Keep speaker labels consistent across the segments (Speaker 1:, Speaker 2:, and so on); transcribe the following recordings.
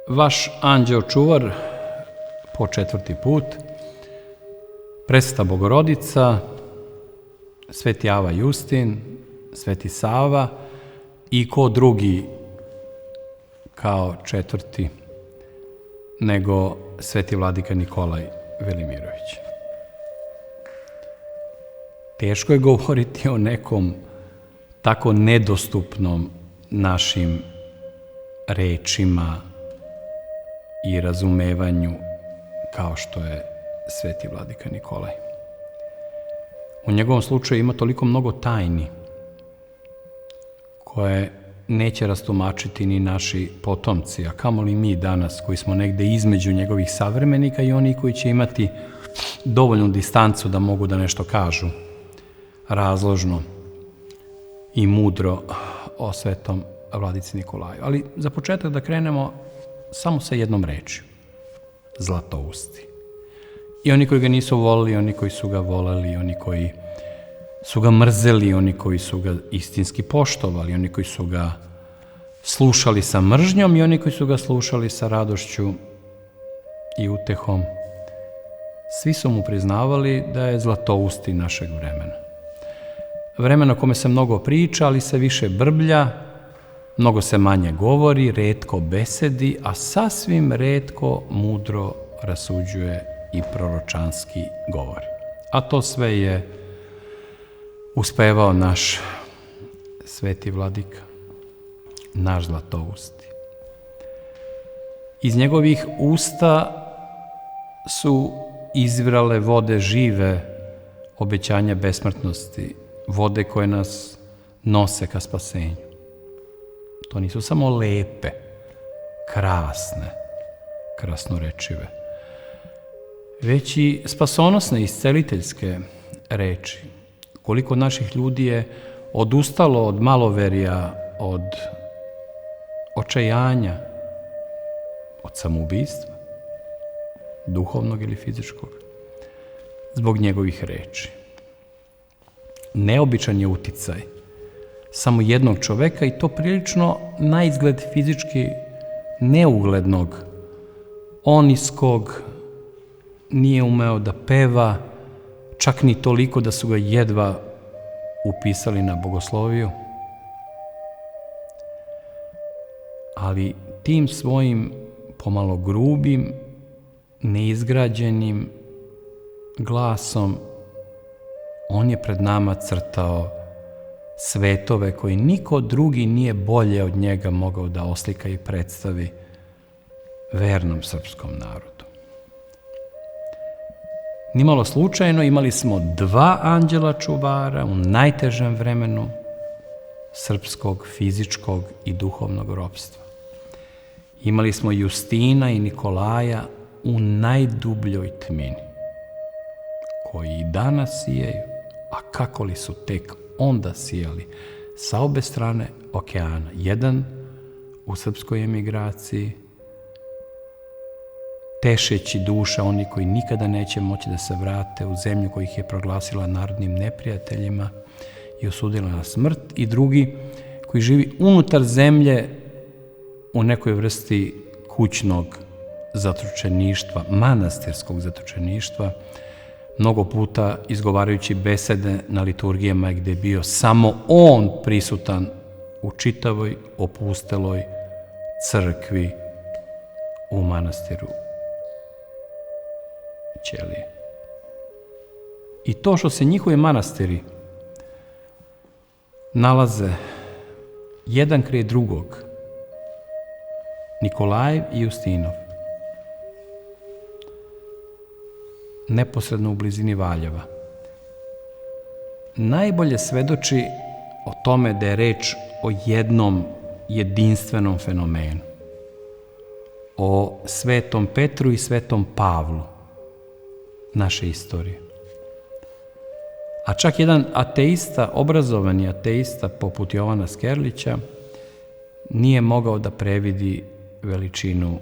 Speaker 1: Vaš anđeo čuvar po 4. put, Presveta Bogorodica, Sveti Ava Justin, Sveti Sava i ko drugi kao 4. nego Sveti Vladika Nikolaj Velimirović. Teško je govoriti o nekom tako nedostupnom našim rečima i razumevanju kao što je Sveti Vladika Nikolaj. U njegovom slučaju ima toliko mnogo tajni koje neće rastumačiti ni naši potomci, a kamoli mi danas koji smo negde između njegovih savremenika i oni koji će imati dovoljnu distancu da mogu da nešto kažu razložno i mudro o Svetom Vladici Nikolaju. Ali za početak da krenemo samo sa jednom rečju. Zlatousti. I oni koji ga nisu volili, oni koji su ga voleli, oni koji su ga mrzeli, oni koji su ga istinski poštovali, oni koji su ga slušali sa mržnjom i oni koji su ga slušali sa radošću i utehom. Svi su mu priznavali da je zlatousti našeg vremena. Vremena o kome se mnogo priča, ali se više brblja, mnogo se manje govori, retko besedi, a sasvim retko mudro rasuđuje i proročanski govori. A to sve je uspevao naš Sveti Vladika, naš zlatousti. Iz njegovih usta su izvirale vode žive, obećanja besmrtnosti, vode koje nas nose ka spasenju. To nisu samo lepe, krasne, krasnorečive, već i spasonosne, isceliteljske reči. Koliko naših ljudi je odustalo od maloverja, od očajanja, od samoubistva, duhovnog ili fizičkog, zbog njegovih reči. Neobičan je uticaj samo jednog čoveka i to prilično na izgled fizički neuglednog, oniskog, nije umeo da peva, čak ni toliko da su ga jedva upisali na bogosloviju. Ali tim svojim pomalo grubim, neizgrađenim glasom on je pred nama crtao svetove koji niko drugi nije bolje od njega mogao da oslika i predstavi vernom srpskom narodu. Nimalo slučajno imali smo 2 anđela čuvara u najtežem vremenu srpskog, fizičkog i duhovnog ropstva. Imali smo Justina i Nikolaja u najdubljoj tmini, koji i danas sijaju, a kako li su tek onda sijali sa obe strane okeana. Jedan u srpskoj emigraciji, tešeći duša oni koji nikada neće moći da se vrate u zemlju koja ih je proglasila narodnim neprijateljima i osudila na smrt, i drugi koji živi unutar zemlje u nekoj vrsti kućnog zatočeništva, manastirskog zatočeništva, mnogo puta izgovarajući besede na liturgijama gde je bio samo on prisutan u čitavoj opusteloj crkvi u manastiru Ćelije. I to što se njihovi manastiri nalaze jedan kraj drugog, Nikolajev i Justinov, neposredno u blizini Valjeva, najbolje svedoči o tome da je reč o jednom jedinstvenom fenomenu, o Svetom Petru i Svetom Pavlu naše istorije. A čak jedan ateista, obrazovani ateista poput Jovana Skerlića, nije mogao da previdi veličinu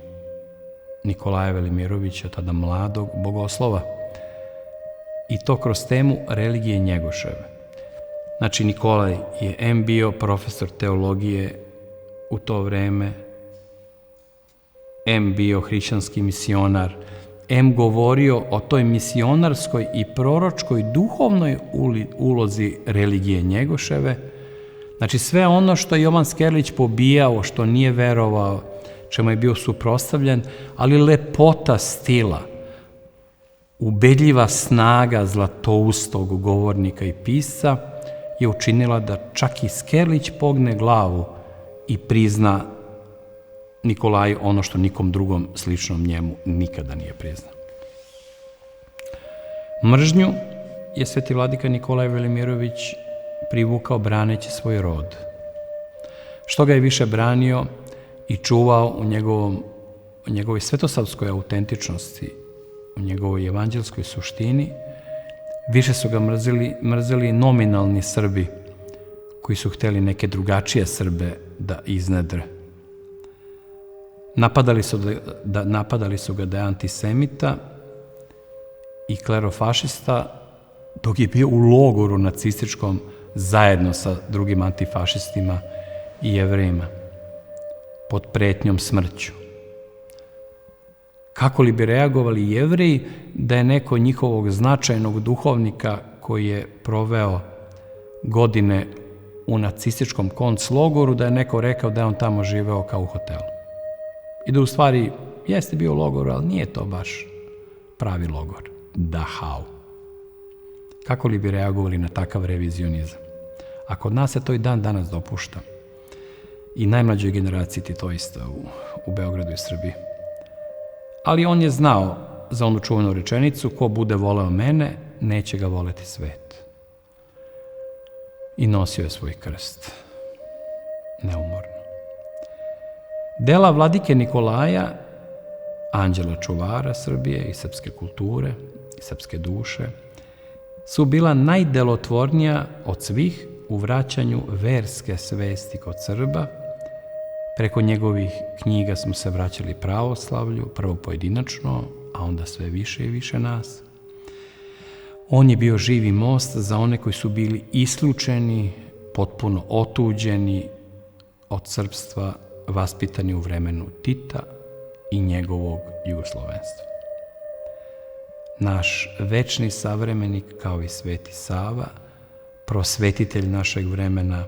Speaker 1: Nikolaja Velimirovića, tada mladog bogoslova, i to kroz temu religije Njegoševe. Znači, Nikolaj je bio profesor teologije u to vreme, em bio hrišćanski misionar, em govorio o toj misionarskoj i proročkoj duhovnoj ulozi religije Njegoševe. Znači sve ono što je Jovan Skerlić pobijao, što nije verovao, čemu je bio suprotstavljen, ali lepota stila, ubedljiva snaga zlatoustog govornika i pisca je učinila da čak i Skerlić pogne glavu i prizna Nikolaju ono što nikom drugom sličnom njemu nikada nije priznao. Mržnju je sveti vladika Nikolaj Velimirović privukao braneći svoj rod. Što ga je više branio i čuvao u njegovoj svetosavskoj autentičnosti, u njegovoj evanđelskoj suštini, više su ga mrzeli nominalni Srbi koji su hteli neke drugačije Srbe da iznedre. Napadali su ga da je antisemita i klerofašista, dok je bio u logoru nacističkom zajedno sa drugim antifašistima i Jevrejima, pod pretnjom smrću. Kako li bi reagovali Jevreji da je neko njihovog značajnog duhovnika koji je proveo godine u nacističkom konclogoru, da je neko rekao da je on tamo živeo kao u hotelu? I da u stvari jeste bio u logoru, ali nije to baš pravi logor. Dachau. Kako li bi reagovali na takav revizionizam? A kod nas se to i dan danas dopušta. I najmlađoj generaciji ti to isto u Beogradu i Srbiji. Ali on je znao za onu čuvenu rečenicu: ko bude voleo mene, neće ga voleti svet. I nosio je svoj krst. Neumorno. Dela vladike Nikolaja, anđela čuvara Srbije i srpske kulture i srpske duše, su bila najdelotvornija od svih u vraćanju verske svesti kod Srba. Preko njegovih knjiga smo se vraćali pravoslavlju, prvo pojedinačno, a onda sve više i više nas. On je bio živi most za one koji su bili isključeni, potpuno otuđeni od srpstva, vaspitani u vremenu Tita i njegovog jugoslovenstva. Naš večni savremenik, kao i Sveti Sava, prosvetitelj našeg vremena,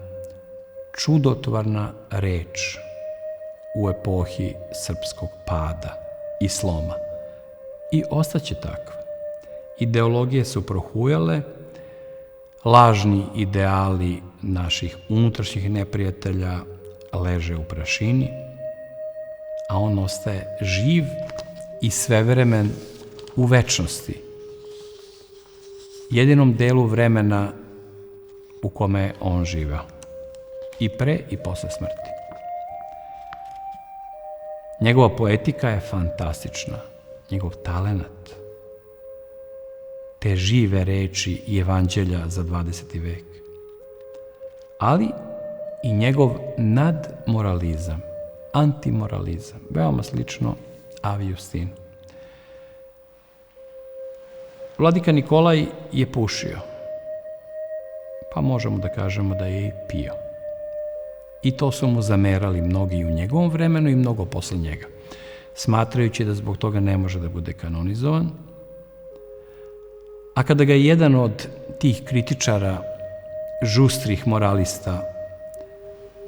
Speaker 1: čudotvorna reč u epohi srpskog pada i sloma. I ostaće takva. Ideologije su prohujale, lažni ideali naših unutrašnjih neprijatelja leže u prašini, a on ostaje živ i svevremen u večnosti, jedinom delu vremena u kome je on živeo, i pre i posle smrti. Njegova poetika je fantastična, njegov talenat, te žive reči i evanđelja za 20. vek, ali i njegov nadmoralizam, antimoralizam, veoma slično Avi Justinu. Vladika Nikolaj je pušio, pa možemo da kažemo da je i pio. I to su mu zamerali mnogi u njegovom vremenu i mnogo posle njega, smatrajući da zbog toga ne može da bude kanonizovan. A kada ga je jedan od tih kritičara, žustrih moralista,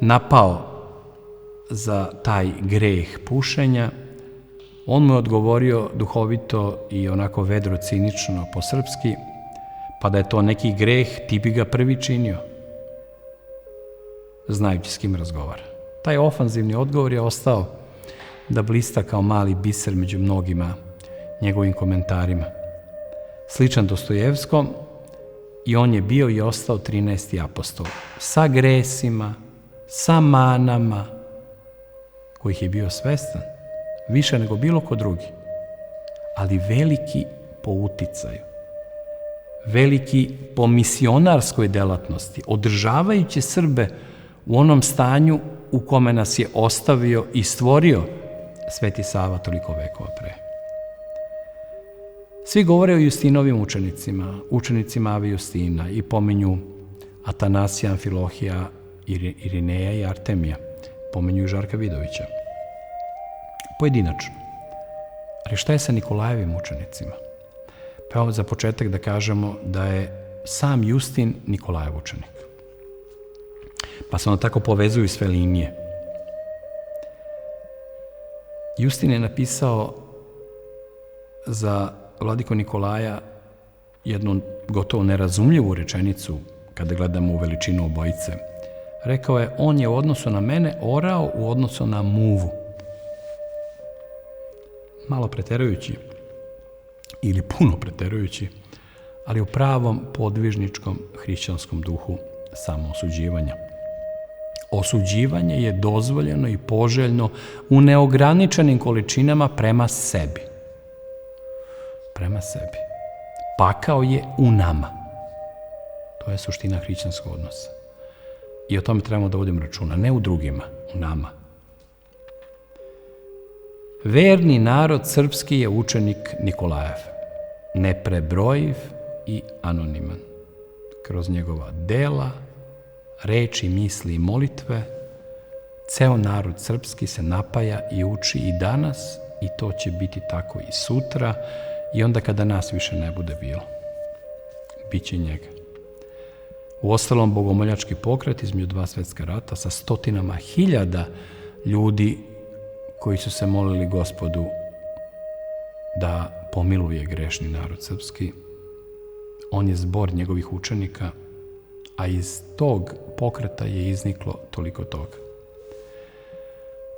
Speaker 1: napao za taj greh pušenja, on mu je odgovorio duhovito i onako vedro cinično po srpski: pa da je to neki greh, ti bi ga prvi činio, znajući s kim razgovara. Taj ofanzivni odgovor je ostao da blista kao mali biser među mnogima njegovim komentarima. Sličan Dostojevskom, i on je bio i ostao 13. apostol, sa gresima, sa manama, kojih je bio svestan, više nego bilo ko drugi, ali veliki po uticaju, veliki po misionarskoj delatnosti, održavajući Srbe u onom stanju u kome nas je ostavio i stvorio Sveti Sava toliko vekova pre. Svi govore o Justinovim učenicima Ave Justina, i pominju Atanasija, Amfilohija, Irineja i Artemija, pominju i Žarka Vidovića. pojedinačno. Ali šta je sa Nikolajevim učenicima? Pa evo za početak da kažemo da je sam Justin Nikolajev učenik. Pa se onda tako povezuju sve linije. Justin je napisao za vladiku Nikolaja jednu gotovo nerazumljivu rečenicu kada gledamo u veličinu obojice. Rekao je, on je u odnosu na mene orao u odnosu na muvu. Malo preterujući ili puno preterujući, ali u pravom podvižničkom hrišćanskom duhu samoosuđivanja. Osuđivanje je dozvoljeno i poželjno u neograničenim količinama prema sebi. Prema sebi. Pakao je u nama. To je suština hrišćanskog odnosa. I o tome trebamo da vodimo računa. Ne u drugima, u nama. Verni narod srpski je učenik Nikolajev. Neprebrojiv i anoniman. Kroz njegova dela, reči, misli i molitve, ceo narod srpski se napaja i uči i danas i to će biti tako i sutra i onda kada nas više ne bude bilo. Biće njega. Uostalom, bogomoljački pokret između dva svetska rata sa stotinama hiljada ljudi koji su se molili Gospodu da pomiluje grešni narod srpski, on je zbor njegovih učenika, a iz tog pokreta je izniklo toliko toga.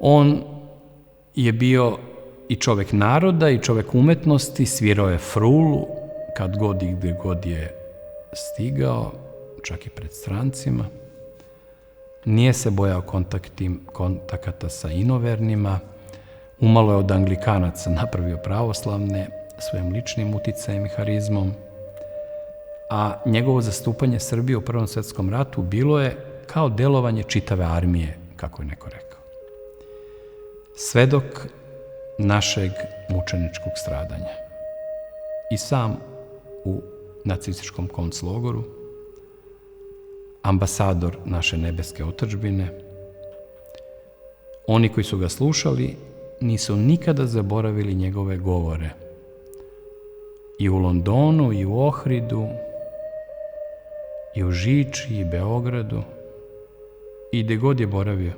Speaker 1: On je bio i čovek naroda i čovek umetnosti, svirao je frulu kad god i gde god je stigao, čak i pred strancima. Nije se bojao kontakata sa inovernima, umalo je od anglikanaca napravio pravoslavne svojim ličnim uticajem i harizmom, a njegovo zastupanje Srbije u Prvom svetskom ratu bilo je kao delovanje čitave armije, kako je neko rekao. Svedok našeg mučeničkog stradanja. I sam u nacističkom konclogoru, ambasador naše nebeske otadžbine, oni koji su ga slušali nisu nikada zaboravili njegove govore. I u Londonu, i u Ohridu, i u Žiči, i Beogradu, i gde god je boravio.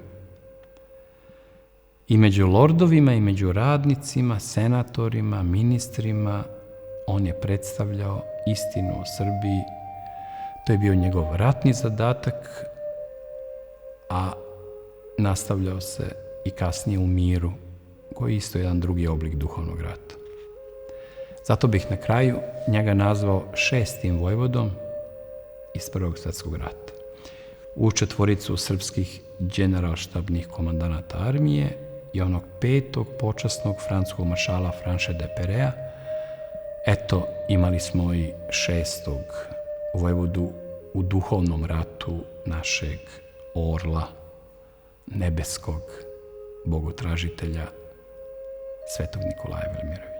Speaker 1: I među lordovima, i među radnicima, senatorima, ministrima, on je predstavljao istinu o Srbiji. To je bio njegov ratni zadatak, a nastavljao se i kasnije u miru, koji je isto jedan drugi oblik duhovnog rata. Zato bih na kraju njega nazvao 6. vojvodom iz Prvog svjetskog rata. U četvoricu srpskih generalštabnih komandanata armije i onog 5. počasnog francuskog maršala Franše de Perea. Eto, imali smo i 6. vojvodu u duhovnom ratu našeg orla, nebeskog bogotražitelja Svetog Nikolaja Velimirovića.